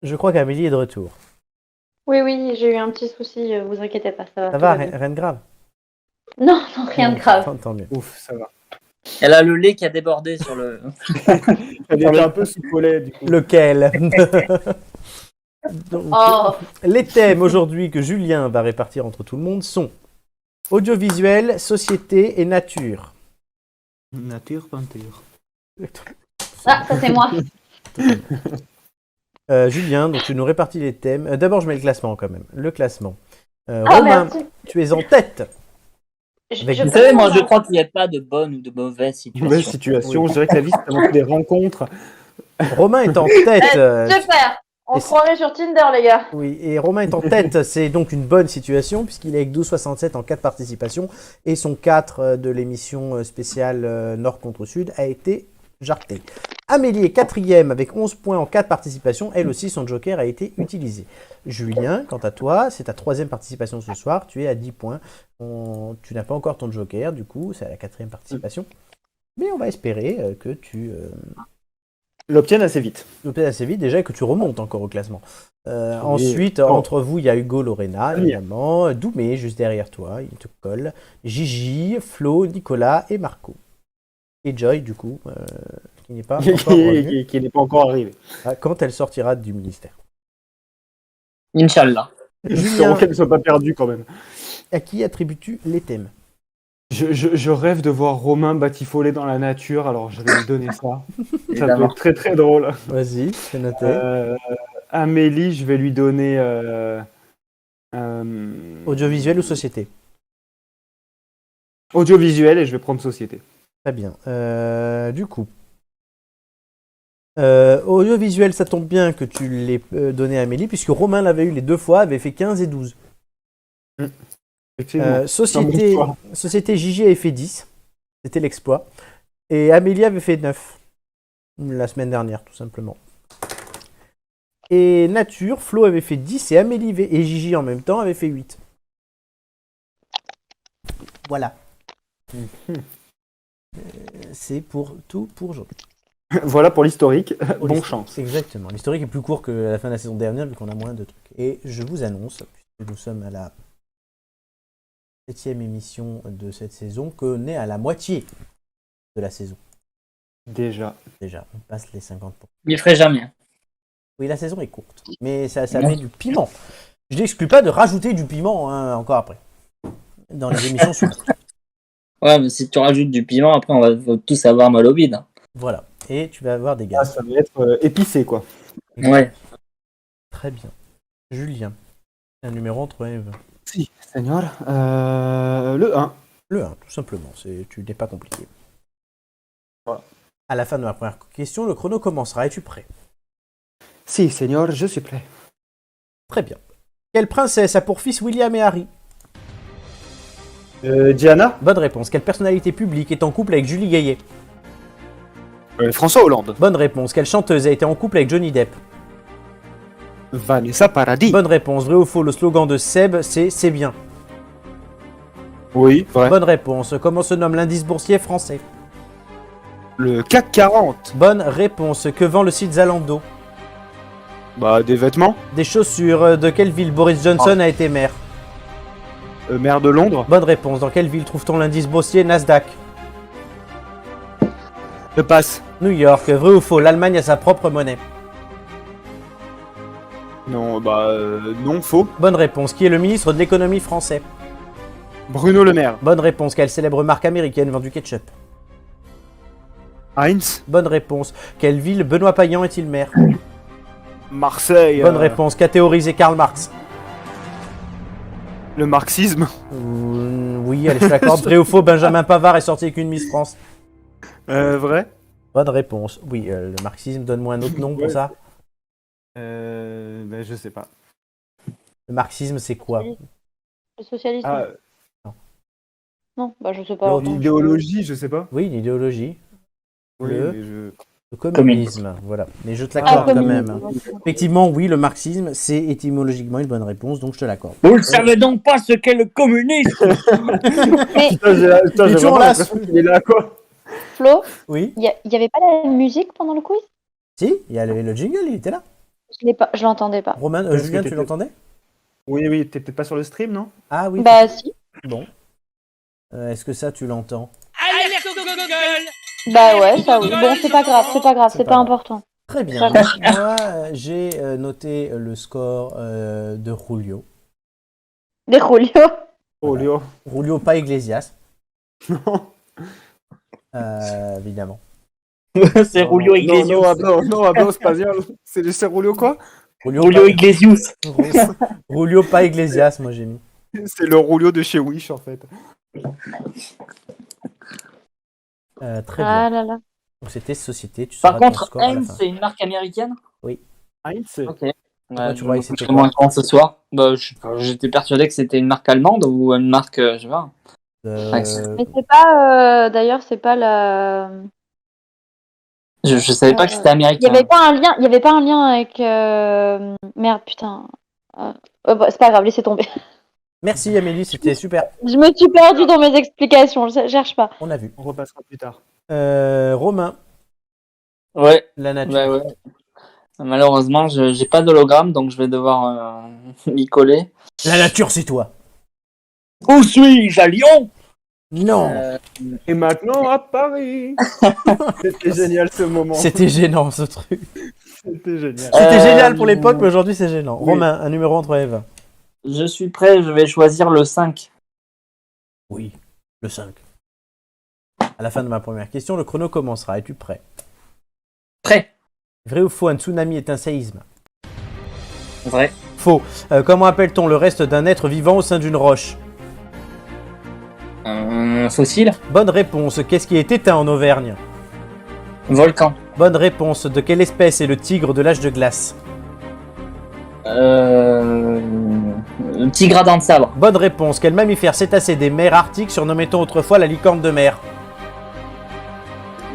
Je crois qu'Amélie est de retour. Oui, oui, j'ai eu un petit souci, vous inquiétez pas, ça va. Ça tout va, va bien. rien de grave? Non, non, rien de grave. Tant mieux. Ouf, ça va. Elle a le lait qui a débordé sur le. Elle était un peu sous collet, du coup. Lequel? Donc, Oh, les thèmes aujourd'hui que Julien va répartir entre tout le monde sont audiovisuel, société et nature. Nature, peinture. ah, ça c'est moi. Julien, donc tu nous répartis les thèmes. D'abord, je mets le classement quand même. Le classement. Ah, Romain, merci. tu es en tête. Avec- Je Vous peux savez, moi, prendre je un- crois qu'il n'y a pas de bonne ou de mauvaise situation. Mauvaise situation. Je dirais que la vie, c'est avant tout des rencontres. Romain est en tête. Super. On et se croirait sur Tinder, les gars. Oui, et Romain est en tête, c'est donc une bonne situation puisqu'il est avec 12,67 en 4 participations et son 4 de l'émission spéciale Nord contre Sud a été jarté. Amélie est quatrième avec 11 points en 4 participations, elle aussi son joker a été utilisé. Julien, quant à toi, c'est ta troisième participation ce soir, tu es à 10 points. Tu n'as pas encore ton joker, du coup c'est à la quatrième participation. Mais on va espérer que tu L'obtiennent assez vite. l'obtiennes assez vite déjà et que tu remontes encore au classement. Oui. Ensuite, Oh. entre vous, il y a Hugo, Lorena, Oui. évidemment, Doumé, juste derrière toi, il te colle, Gigi, Flo, Nicolas et Marco. Et Joy, du coup, qui n'est pas encore revenue, qui n'est pas encore arrivé. quand elle sortira du ministère. Inch'Allah. Espérons qu'elle ne soit pas perdue quand même. À qui attribues-tu les thèmes? Je rêve de voir Romain batifoler dans la nature, alors je vais lui donner ça. Ça peut Évidemment. être très très drôle. Vas-y, c'est noté. Amélie, je vais lui donner. Audiovisuel ou société? Audiovisuel et je vais prendre société. Très bien. Du coup, audiovisuel, ça tombe bien que tu l'aies donné à Amélie, puisque Romain l'avait eu les deux fois, avait fait 15 et 12. Effectivement. Société, C'est un bon choix. Société Gigi avait fait 10. C'était l'exploit. Et Amélie avait fait 9. La semaine dernière, tout simplement. Et Nature, Flo avait fait 10 et Amélie et Gigi en même temps avaient fait 8. Voilà. C'est pour tout pour aujourd'hui. Voilà pour l'historique. Pour Bon l'historique. chance. Exactement. L'historique est plus court que la fin de la saison dernière, vu qu'on a moins de trucs. Et je vous annonce, puisque nous sommes à la 7e émission de cette saison, qu'on est à la moitié de la saison. Déjà. Déjà, on passe les 50%. Il ne ferait jamais. Oui, la saison est courte, mais ça met du piment. Je n'exclus pas de rajouter du piment encore après, dans les émissions suivantes. Ouais, mais si tu rajoutes du piment, après, on va tous avoir mal au bide. hein. Voilà, et tu vas avoir des Ah, gaz. ça va être épicé quoi. Ouais. Très bien. Julien, un numéro entre 1 et 20. Si, Seigneur. Le 1. Le 1, tout simplement, tu n'es pas compliqué. Voilà. À la fin de ma première question, le chrono commencera. Es-tu prêt? Si, Seigneur, je suis prêt. Très bien. Quelle princesse a pour fils William et Harry? Diana. Bonne réponse. Quelle personnalité publique est en couple avec Julie Gaillet? François Hollande. Bonne réponse. Quelle chanteuse a été en couple avec Johnny Depp? Vanessa Paradis. Bonne réponse. Vrai ou faux, le slogan de Seb, c'est bien. Oui, vrai. Bonne réponse. Comment se nomme l'indice boursier français? Le CAC 40. Bonne réponse. Que vend le site Zalando? Bah, des vêtements. Des chaussures. De quelle ville Boris Johnson a été maire? Maire de Londres. Bonne réponse. Dans quelle ville trouve-t-on l'indice boursier Nasdaq? Je passe. New York. Vrai ou faux, l'Allemagne a sa propre monnaie? Non, bah, non, faux. Bonne réponse. Qui est le ministre de l'économie français? Bruno Le Maire. Bonne réponse. Quelle célèbre marque américaine vend du ketchup? Heinz. Bonne réponse. Quelle ville Benoît Payan est-il maire? Marseille. Bonne réponse. Qu'a théorisé Karl Marx? Le marxisme. Oui, allez, je t'accorde. Vrai ou faux, Benjamin Pavard est sorti avec une Miss France? Vrai. Bonne réponse. Oui, le marxisme, donne-moi un autre nom pour Ouais. ça. Bah, je sais pas. Le marxisme, c'est quoi? Le socialisme. Ah, Non, bah je sais pas. Non, Attends, je- l'idéologie, je sais pas. Oui, une idéologie. Oui, Le- mais je... Le communisme, voilà. Mais je te Ah, l'accorde quand communisme, même. ouais. Effectivement, oui, le marxisme, c'est étymologiquement une bonne réponse, donc je te l'accorde. Vous ne savez donc pas ce qu'est le communisme? Mais Putain, j'ai Il est toujours vraiment là, l'impression qu'il est là, quoi. Flo, Oui. il y avait pas la musique pendant le quiz? Si, il y a le jingle, il était là. Je l'entendais pas. Romain, Est-ce Julien, que tu t'étais- l'entendais? Oui, oui, t'es peut-être pas sur le stream, non? Ah oui. Bah si. Bon. Est-ce que ça, tu l'entends? Bah ouais, ça oui. Bon, c'est pas grave, c'est pas grave, C'est c'est pas pas grave. important. Très bien. Ça Moi, j'ai noté le score de Julio. Des Julio. Oh, Léo. Julio, pas Iglesias, Non. évidemment. C'est Julio Non, Iglesias. non, hablo espagnol. C'est Julio quoi? Julio pas... Iglesias. Julio, pas Iglesias, moi j'ai mis. C'est le Julio de chez Wish, en fait. Très Ah bien. là là. Donc c'était Société. Tu Par sauras ton contre, score à la Heinz, fin. c'est une marque américaine? Heinz. Ok. Pourquoi tu Je croyais me que c'était coucherai quoi? moins con ce soir. Bah, j'étais persuadé que c'était une marque allemande ou une marque, je sais pas. Mais c'est pas. D'ailleurs, c'est pas la. Je savais pas que c'était Il y américain. avait pas un lien. Il y avait pas un lien avec. Merde, putain. Bah, c'est pas grave, laissez tomber. Merci Amélie, c'était super. Je me suis perdue dans mes explications. Je cherche pas. On a vu. On repassera plus tard. Romain, Ouais, la nature. bah ouais. Malheureusement, j'ai pas d'hologramme, donc je vais devoir m'y coller. La nature, c'est toi. Où suis-je? À Lyon? Non. Et maintenant, à Paris. C'était génial ce moment. C'était gênant ce truc. C'était génial. C'était génial pour l'époque, mais aujourd'hui c'est gênant. oui. Romain, un numéro entre Eve. Je suis prêt, je vais choisir le 5. Oui, le 5. À la fin de ma première question, le chrono commencera. Es-tu prêt? Prêt. Vrai ou faux, un tsunami est un séisme? Vrai. Faux. Comment appelle-t-on le reste d'un être vivant au sein d'une roche? Fossile. Bonne réponse. Qu'est-ce qui est éteint en Auvergne? Volcan. Bonne réponse. De quelle espèce est le tigre de l'âge de glace? Petit gradin de sabre. Bonne réponse. Quel mammifère cétacé des mers arctiques surnommait-on autrefois la licorne de mer?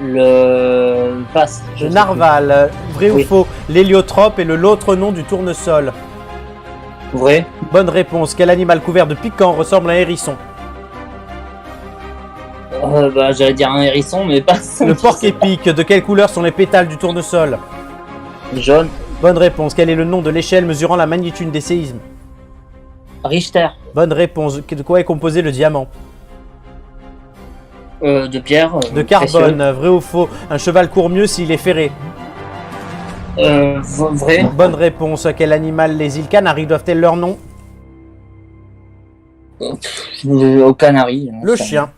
Le passe. Le narval. Vrai Oui. ou faux, l'héliotrope est l'autre nom du tournesol? Vrai. Bonne réponse. Quel animal couvert de piquant ressemble à un hérisson? Bah, j'allais dire un hérisson, mais pas. Le porc-épic. De quelle couleur sont les pétales du tournesol? Jaune. Bonne réponse. Quel est le nom de l'échelle mesurant la magnitude des séismes? Richter. Bonne réponse. De quoi est composé le diamant? De pierre. De carbone. Vrai ou faux, un cheval court mieux s'il est ferré? Vrai. Bonne réponse. Quel animal les îles Canaries doivent-elles leur nom? Au Canaries. Le chien.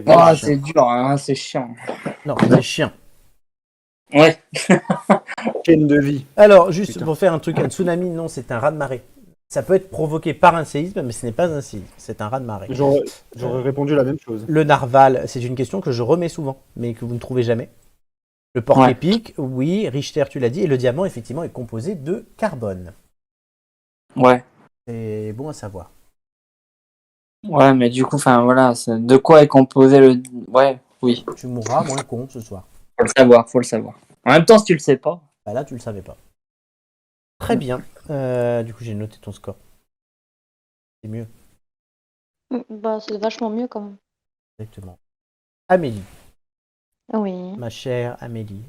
Ah, c'est dur, hein, c'est chiant. Non, le chien. Ouais. Chaîne de vie. Alors, juste Putain. pour faire un truc, un tsunami, non, c'est un raz-de-marée. Ça peut être provoqué par un séisme, mais ce n'est pas un séisme, c'est un raz-de-marée. J'aurais répondu la même chose. Le narval, c'est une question que je remets souvent, mais que vous ne trouvez jamais. Le porc-épic, oui, Richter, tu l'as dit, et le diamant, effectivement, est composé de carbone. Ouais. C'est bon à savoir. Ouais, mais du coup, enfin voilà, de quoi est composé le. Ouais, oui. Tu mourras moins con ce soir. Faut le savoir, faut le savoir. En même temps, si tu le sais pas. Bah là, tu le savais pas. Très bien. Du coup, j'ai noté ton score. C'est mieux, Bah, c'est vachement mieux quand même. exactement. Amélie, Oui. ma chère Amélie,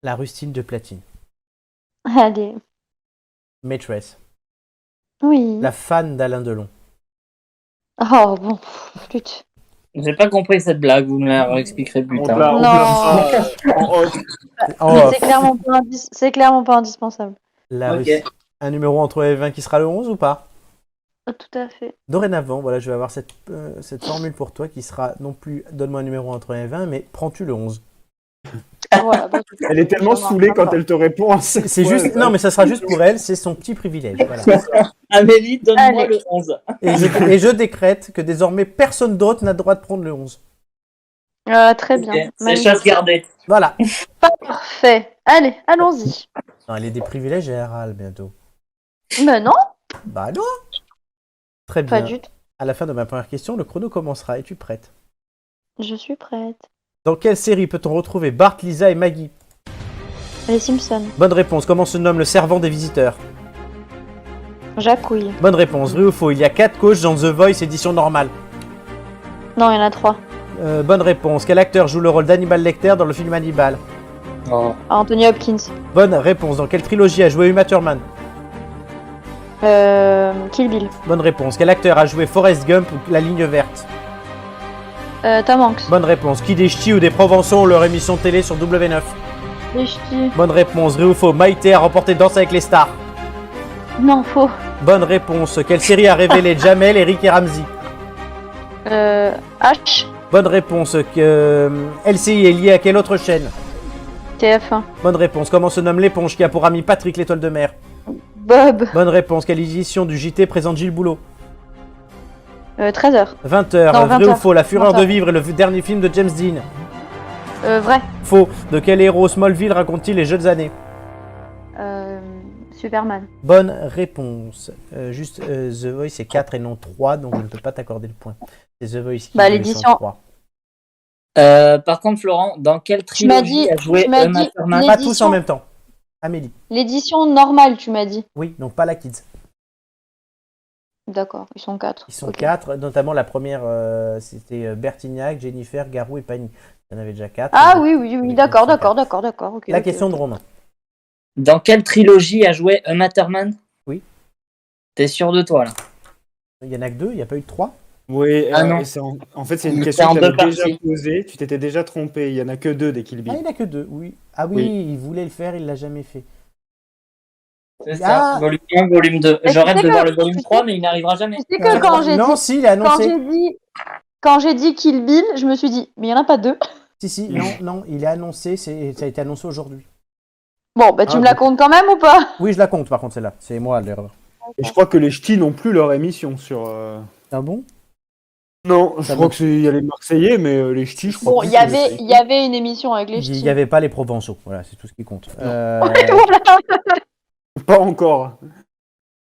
la rustine de platine. Allez. Maîtresse, Oui. la fan d'Alain Delon. Oh bon. Putain. J'ai pas compris cette blague, vous me la réexpliquerez plus On tard. l'a- on Non. l'a- en off. En off. C'est clairement pas indispensable. La Ok. rustine. Un numéro entre les 20 qui sera le 11 ou pas? Tout à fait. Dorénavant, voilà, je vais avoir cette formule pour toi qui sera non plus donne-moi un numéro entre les 20, mais prends-tu le 11? Voilà, bah, Elle est tellement saoulée quand elle te répond. à cette C'est fois, juste, elle- non, mais ça sera juste pour elle, c'est son petit privilège. Voilà. Amélie, donne-moi Allez. le 11. Et je décrète que désormais personne d'autre n'a le droit de prendre le 11. très bien. Ok, c'est Magnifique. chasse gardée. Voilà. Parfait. Allez, allons-y. Non, elle est des privilèges et elle râle bientôt. Mais non, Bah non. Très pas bien. du tout. À la fin de ma première question, le chrono commencera. Es-tu prête? Je suis prête. Dans quelle série peut-on retrouver Bart, Lisa et Maggie? Les Simpsons. Bonne réponse. Comment se nomme le servant des visiteurs? Jacouille. Bonne réponse. Vrai ou faux? Il y a 4 coachs dans The Voice édition normale. Non, il y en a 3. Bonne réponse. Quel acteur joue le rôle d'Hannibal Lecter dans le film Hannibal? Oh. Anthony Hopkins. Bonne réponse. Dans quelle trilogie a joué Uma Thurman? Kill Bill. Bonne réponse. Quel acteur a joué Forrest Gump ou La Ligne Verte? Tom Hanks. Bonne réponse. Qui des Ch'tis ou des Provençaux ont leur émission de télé sur W9? Les ch'tis. Bonne réponse. Vrai ou faux? Maïté a remporté Danse avec les stars. Non, faux. Bonne réponse. Quelle série a révélé Jamel, Eric et Ramsey? H. Bonne réponse. LCI est lié à quelle autre chaîne? TF1. Bonne réponse. Comment se nomme l'éponge qui a pour ami Patrick l'étoile de mer? Bob. Bonne réponse. Quelle édition du JT présente Gilles Boulot? 13h. 20h. Non, Vrai 20 ou heures. faux? La fureur 20 de heures. vivre est le dernier film de James Dean. Vrai. Faux. De quel héros Smallville raconte-t-il les jeunes années? Superman. Bonne réponse. Juste The Voice c'est 4 et non 3, donc je ne peux pas t'accorder le point. C'est The Voice qui Bah, est l'édition- 3. Par contre, Florent, dans quelle Tu m'as trilogie dit- a joué tu m'as Uma dit Thurman? les- Pas tous L'édition- en même temps. Amélie. L'édition normale, tu m'as dit. Oui, donc pas la Kids. D'accord, ils sont 4. Ils sont 4, notamment la première, c'était Bertignac, Jennifer, Garou et Pani. Il y en avait déjà 4. Ah oui, oui, oui, d'accord. Ok, La ok, question ok. de Romain. Dans quelle trilogie a joué Uma Thurman? Oui. T'es sûr de toi, là? Il y en a que 2, il n'y a pas eu de 3. Oui, Ah non. en fait, c'est une C'est question en que deux j'avais déjà parties. posée. Tu t'étais déjà trompé. Il y en a que 2 des Kill Ah, Bill. il n'y en a que 2, oui. Ah oui, Oui. il voulait le faire, il l'a jamais fait. C'est ça, Ah. volume 1, volume 2. Mais Je tu rêve sais de que- voir le volume tu 3, sais- mais il n'arrivera jamais. Tu sais que quand j'ai Non, dit, si, il a quand annoncé. quand j'ai dit Kill Bill, je me suis dit, mais il n'y en a pas 2. Si, non, il est annoncé, ça a été annoncé aujourd'hui. Bon, bah tu Ah, me la bon. comptes quand même ou pas? Oui, je la compte par contre, celle-là. C'est moi l'erreur. Et je crois que les ch'tis n'ont plus leur émission sur. Ah bon? Non, je Ça crois va. que il y a les Marseillais, mais les ch'tis, je crois Bon, plus il que c'est- y avait une émission avec les Il ch'tis. n'y avait pas les Provençaux, voilà, c'est tout ce qui compte. Voilà. Pas encore.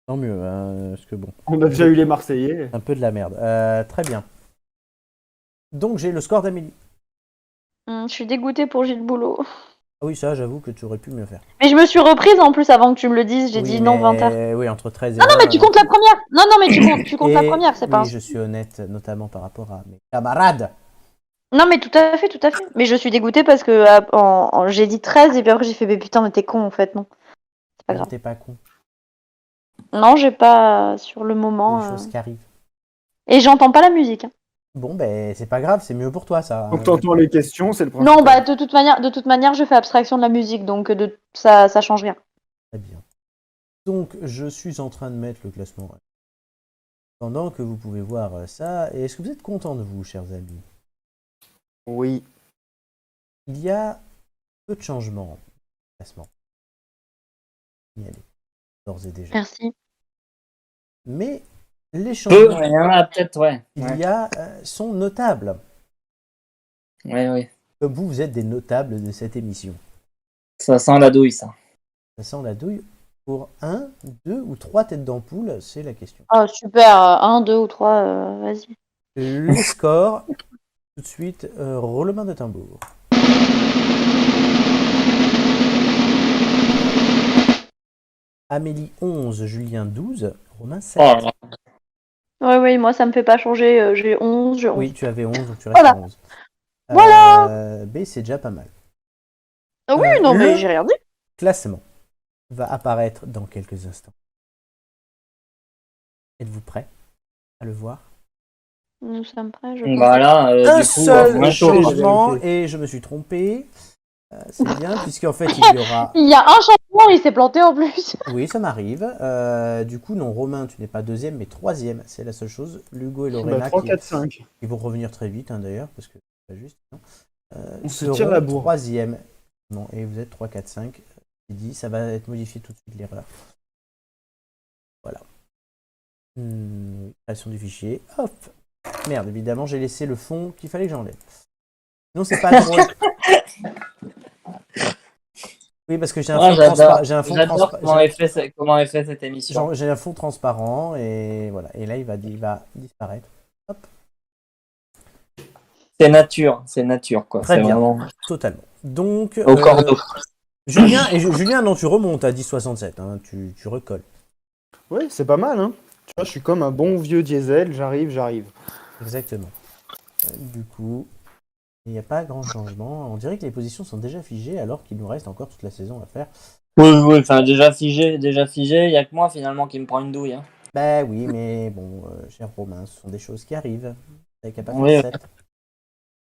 Tant mieux, hein, parce que bon, On a déjà eu les Marseillais. un peu de la merde. Très bien. Donc j'ai le score d'Amélie. Je suis dégoûtée pour Gilles Boulot. Ah oui, ça, j'avoue que tu aurais pu mieux faire. Mais je me suis reprise en plus avant que tu me le dises. J'ai Oui, dit non, mais- 20h. Oui, entre 13 et Non, mais tu 20, comptes la première. Non, mais tu comptes la Et- première, c'est pas Oui, je suis honnête, notamment par rapport à mes camarades. Non, mais tout à fait. Mais je suis dégoûtée parce que j'ai dit 13 et puis après j'ai fait, mais putain, mais t'es con en fait, non. C'est pas grave. T'es pas con, Non, j'ai pas sur le c'est moment. des choses qui arrivent. Et j'entends pas la musique. Hein. Bon, ben, c'est pas grave, c'est mieux pour toi, ça. Donc t'entends les questions, c'est le principe. Non, bah de toute manière, je fais abstraction de la musique, donc ça change rien. Très bien. Donc, je suis en train de mettre le classement. Pendant que vous pouvez voir ça, et est-ce que vous êtes content de vous, chers amis? Oui. Il y a peu de changements dans le classement. Il y a des d'ores et déjà. Merci. Mais les Peu, changements il y en a peut-être, ouais. qu'il Ouais, y a sont notables. ouais. Comme vous, vous êtes des notables de cette émission. Ça sent la douille, ça. Ça sent la douille. Pour 1, 2 ou 3 têtes d'ampoule, c'est la question. Oh, super. 1, 2 ou 3, vas-y. Les scores, tout de suite, roulement de tambour. Amélie 11, Julien 12, Romain 7. Oh là là. Oui, moi ça me fait pas changer. J'ai 11, j'ai 11. Oui, tu avais 11, donc tu restes Voilà. à 11. B, c'est déjà pas mal. Ah oui, non, mais j'ai rien dit. Classement va apparaître dans quelques instants. Êtes-vous prêts à le voir? Nous sommes prêts, je pense. Voilà, Un du coup, seul moins chaud. changement, et je me suis trompé. C'est bien, puisqu'en fait, il y aura... Il y a un changement, il s'est planté en plus. Oui, ça m'arrive. Du coup, non, Romain, tu n'es pas deuxième, mais troisième. C'est la seule chose. L'Hugo et Lorena 3, 4, 5. qui vont revenir très vite, hein, d'ailleurs, parce que c'est pas juste. Non. On se seront tire la bourre. troisième. Non, et vous êtes 3, 4, 5. C'est dit, ça va être modifié tout de suite, l'erreur. Voilà. Création du fichier. Hop. Merde, évidemment, j'ai laissé le fond qu'il fallait que j'enlève. Sinon, c'est pas drôle. Oui, parce que j'ai un fond transparent. J'ai un fond J'adore transparent. comment est fait cette émission. J'ai un fond transparent et voilà. Et là, il va disparaître. Hop. C'est nature, quoi. Très C'est bien. vraiment Totalement. Donc, au cordeau. Julien, non, tu remontes à 10,67. Hein, tu recolles. Oui, c'est pas mal, hein. Tu vois, je suis comme un bon vieux diesel, j'arrive. Exactement. Du coup, Il n'y a pas grand changement. On dirait que les positions sont déjà figées alors qu'il nous reste encore toute la saison à faire. Oui, enfin déjà figé. Il y a que moi finalement qui me prend une douille. Hein. Bah oui, mais bon, cher Romain, ce sont des choses qui arrivent. T'as qu'à pas Oui. faire 7.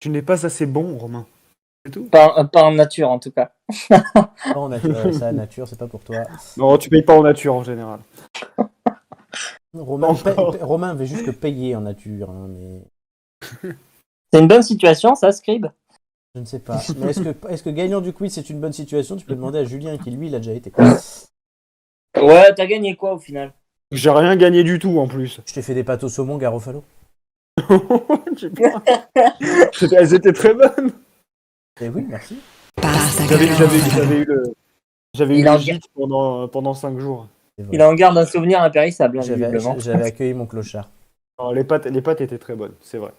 Tu n'es pas assez bon, Romain. C'est tout. Pas en nature en tout cas. En nature, ça, nature, c'est pas pour toi. Non, tu payes pas en nature en général. Romain, Encore. Romain veut juste que payer en nature, hein, mais C'est une bonne situation ça, Scribe. je ne sais pas. Mais est-ce que gagnant du quiz, c'est une bonne situation? Tu peux demander à Julien, qui lui, l'a déjà été. Ouais, t'as gagné quoi au final? J'ai rien gagné du tout en plus. Je t'ai fait des pâtes au saumon, Garofalo. Je sais pas. Elles étaient très bonnes. Eh oui, merci. J'avais eu Il le en- gîte pendant 5 jours. C'est vrai. Il en garde un souvenir impérissable, hein, J'avais visiblement. j'avais accueilli mon clochard. Alors, les pâtes étaient très bonnes, c'est vrai.